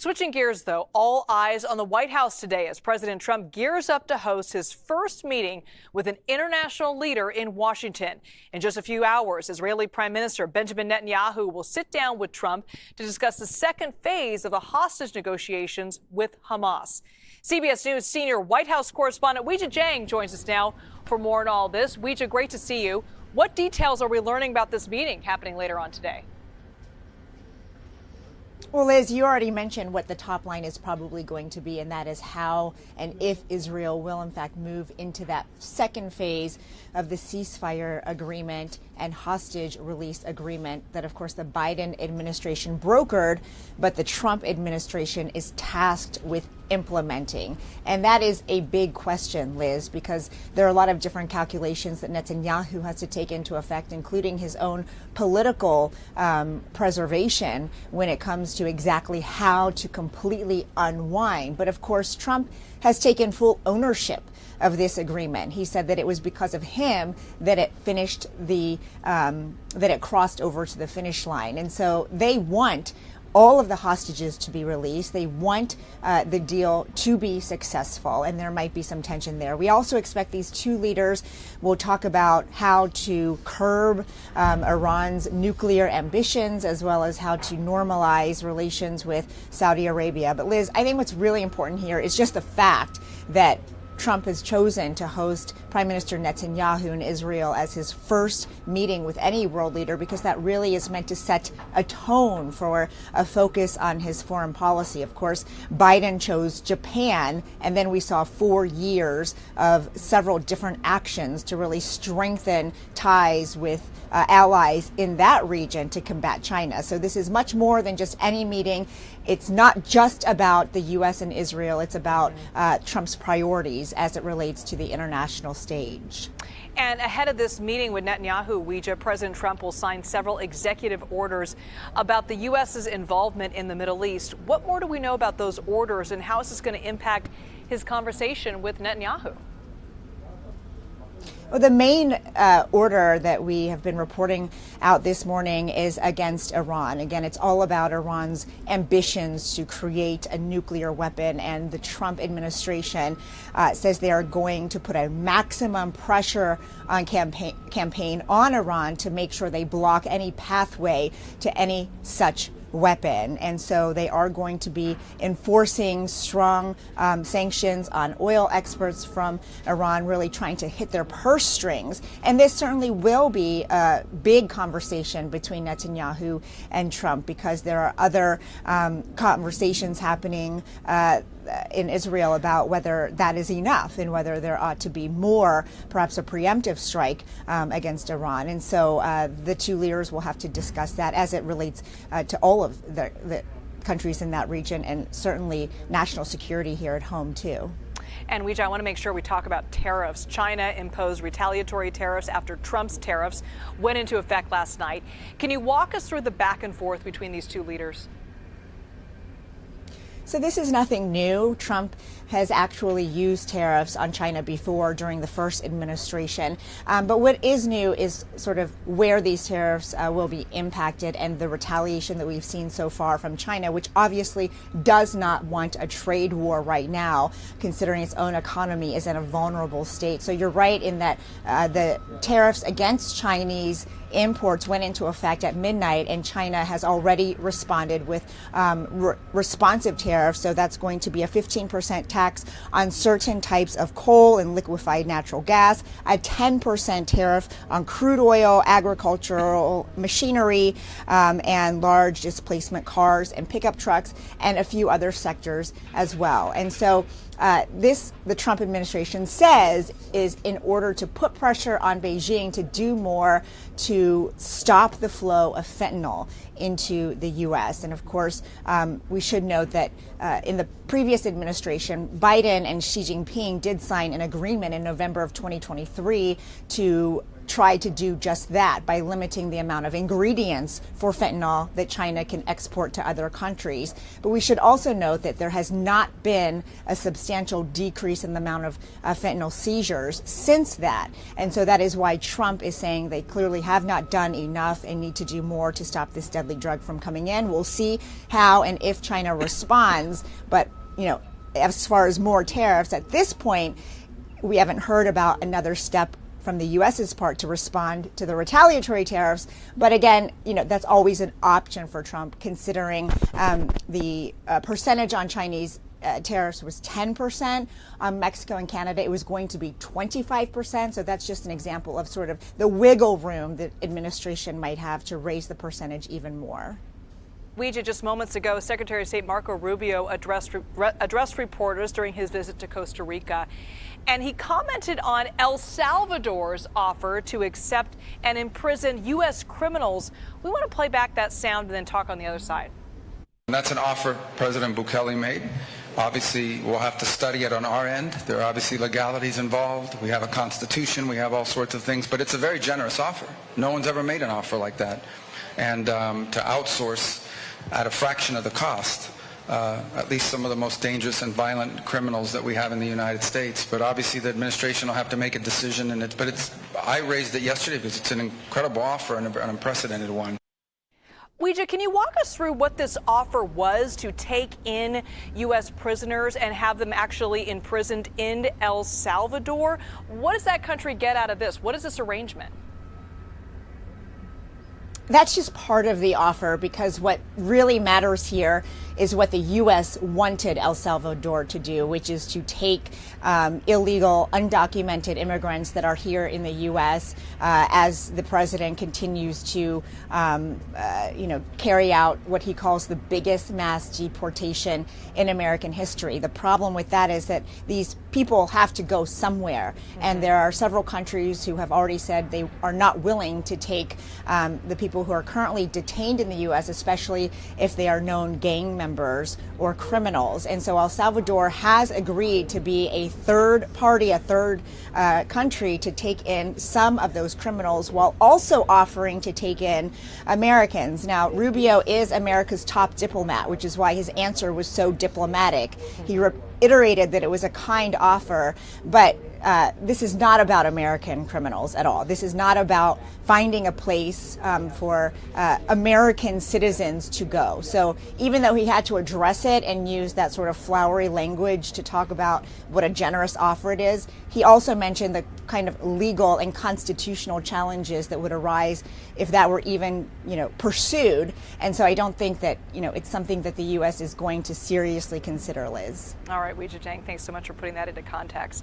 Switching gears, though, all eyes on the White House today as President Trump gears up to host his first meeting with an international leader in Washington. In just a few hours, Israeli Prime Minister Benjamin Netanyahu will sit down with Trump to discuss the second phase of the hostage negotiations with Hamas. CBS News senior White House correspondent Weijia Jiang joins us now for more on all this. Weijia, great to see you. What details are we learning about this meeting happening later on today? Well, Liz, you already mentioned what the top line is probably going to be, and that is how and if Israel will, in fact, move into that second phase of the ceasefire agreement and hostage release agreement that, of course, the Biden administration brokered, but the Trump administration is tasked with implementing. And that is a big question, Liz, because there are a lot of different calculations that Netanyahu has to take into effect, including his own political preservation when it comes to exactly how to completely unwind. But of course, Trump has taken full ownership of this agreement. He said that it was because of him that it finished that it crossed over to the finish line. And so they want all of the hostages to be released. They want the deal to be successful, and there might be some tension there. We also expect these two leaders will talk about how to curb Iran's nuclear ambitions, as well as how to normalize relations with Saudi Arabia. But Liz, I think what's really important here is just the fact that Trump has chosen to host Prime Minister Netanyahu in Israel as his first meeting with any world leader, because that really is meant to set a tone for a focus on his foreign policy. Of course, Biden chose Japan, and then we saw 4 years of several different actions to really strengthen ties with allies in that region to combat China. So this is much more than just any meeting. It's not just about the U.S. and Israel. It's about Trump's priorities as it relates to the international stage. And ahead of this meeting with Netanyahu, Weijia, President Trump will sign several executive orders about the U.S.'s involvement in the Middle East. What more do we know about those orders, and how is this going to impact his conversation with Netanyahu? Well, the main order that we have been reporting out this morning is against Iran. Again, it's all about Iran's ambitions to create a nuclear weapon, and the Trump administration says they are going to put a maximum pressure on campaign on Iran to make sure they block any pathway to any such weapon. And so they are going to be enforcing strong sanctions on oil exports from Iran, really trying to hit their purse strings. And this certainly will be a big conversation between Netanyahu and Trump, because there are other conversations happening in Israel about whether that is enough and whether there ought to be more, perhaps a preemptive strike against Iran. And so the two leaders will have to discuss that as it relates to all of the countries in that region, and certainly national security here at home, too. And Weijia, I want to make sure we talk about tariffs. China imposed retaliatory tariffs after Trump's tariffs went into effect last night. Can you walk us through the back and forth between these two leaders? So this is nothing new. Trump has actually used tariffs on China before during the first administration. But what is new is sort of where these tariffs will be impacted, and the retaliation that we've seen so far from China, which obviously does not want a trade war right now, considering its own economy is in a vulnerable state. So you're right in that the tariffs against Chinese imports went into effect at midnight, and China has already responded with responsive tariffs. So that's going to be a 15% tax on certain types of coal and liquefied natural gas, a 10% tariff on crude oil, agricultural machinery, and large displacement cars and pickup trucks, and a few other sectors as well. And so the Trump administration says is in order to put pressure on Beijing to do more to stop the flow of fentanyl into the U.S. And of course, we should note that in the previous administration, Biden and Xi Jinping did sign an agreement in November of 2023 to try to do just that by limiting the amount of ingredients for fentanyl that China can export to other countries. But we should also note that there has not been a substantial decrease in the amount of fentanyl seizures since that. And so that is why Trump is saying they clearly have not done enough and need to do more to stop this deadly drug from coming in. We'll see how and if China responds. But, as far as more tariffs, at this point, we haven't heard about another step from the U.S.'s part to respond to the retaliatory tariffs. But again, that's always an option for Trump, considering the percentage on Chinese tariffs was 10%. On Mexico and Canada, it was going to be 25%. So that's just an example of sort of the wiggle room that administration might have to raise the percentage even more. Weijia, just moments ago, Secretary of State Marco Rubio addressed reporters during his visit to Costa Rica, and he commented on El Salvador's offer to accept and imprison U.S. criminals. We want to play back that sound and then talk on the other side. And that's an offer President Bukele made. Obviously, we'll have to study it on our end. There are obviously legalities involved. We have a constitution. We have all sorts of things. But it's a very generous offer. No one's ever made an offer like that. And to outsource at a fraction of the cost, at least some of the most dangerous and violent criminals that we have in the United States. But obviously the administration will have to make a decision. I raised it yesterday because it's an incredible offer and an unprecedented one. Weijia, can you walk us through what this offer was to take in U.S. prisoners and have them actually imprisoned in El Salvador? What does that country get out of this? What is this arrangement? That's just part of the offer, because what really matters here is what the U.S. wanted El Salvador to do, which is to take illegal, undocumented immigrants that are here in the U.S. As the president continues to, carry out what he calls the biggest mass deportation in American history. The problem with that is that these people have to go somewhere, and there are several countries who have already said they are not willing to take the people who are currently detained in the U.S., especially if they are known gang members or criminals. And so El Salvador has agreed to be a third party, a third country to take in some of those criminals, while also offering to take in Americans. Now, Rubio is America's top diplomat, which is why his answer was so diplomatic. He reiterated that it was a kind offer, but this is not about American criminals at all. This is not about finding a place for American citizens to go. So even though he had to address it and use that sort of flowery language to talk about what a generous offer it is, he also mentioned the kind of legal and constitutional challenges that would arise if that were even, pursued. And so I don't think that, it's something that the U.S. is going to seriously consider, Liz. All right, Weijia Jiang, thanks so much for putting that into context.